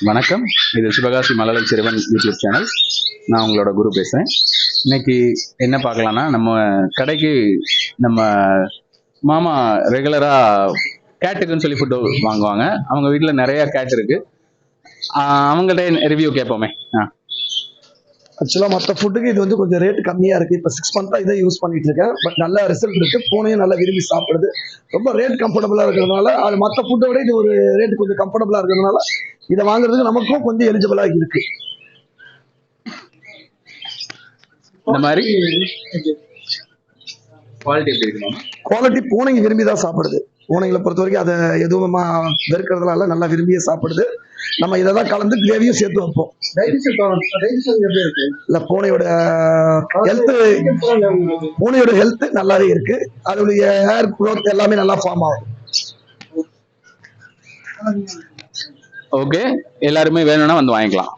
வணக்கம், இது சிவகாசி மழலை சிறுவன் யூடியூப் சேனல். நான் உங்களோட குரு பேசுகிறேன். இன்னைக்கு என்ன பார்க்கலான்னா, நம்ம கடைக்கு நம்ம மாமா ரெகுலராக கேட்டுக்குன்னு சொல்லி ஃபுட்டு வாங்குவாங்க. அவங்க வீட்டில் நிறைய கேட் இருக்கு. அவங்கள்ட்ட ரிவ்யூ கேட்போமே. ஆக்சுவலாக மற்ற ஃபுட்டுக்கு இது வந்து கொஞ்சம் ரேட் கம்மியாக இருக்குது. இப்போ 6 மந்த்தாக இதை யூஸ் பண்ணிட்டு இருக்கேன். பட் நல்ல ரிசல்ட் இருக்குது. பூனையும் நல்லா விரும்பி சாப்பிடுது. ரொம்ப ரேட் கம்ஃபர்டபுளாக இருக்கிறதுனால, அது மற்ற ஃபுட்டை விட இது ஒரு ரேட் கொஞ்சம் கம்ஃபர்டபுளாக இருக்கிறதுனால இதை வாங்குறதுக்கு நமக்கும் கொஞ்சம் எலிஜிபிளாக இருக்கு. இந்த மாதிரி குவாலிட்டி எப்படி இருக்கணும்? குவாலிட்டி பூனைங்க விரும்பி தான் சாப்பிடுது. பூனைகளை பொறுத்த வரைக்கும் அதை எதுவும் வெறுக்கிறதுனால நல்லா விரும்பியே சாப்பிடுது. நம்ம இதை தான் கலந்து கிரேவியும் சேர்த்து வைப்போம். இல்ல பூனையோட ஹெல்த் நல்லாவே இருக்கு. அதோடைய ஹேர் க்ரோத் எல்லாமே நல்லா ஃபார்ம் ஆகும். ஓகே, எல்லாருமே வேணும்னா வந்து வாங்கிக்கலாம்.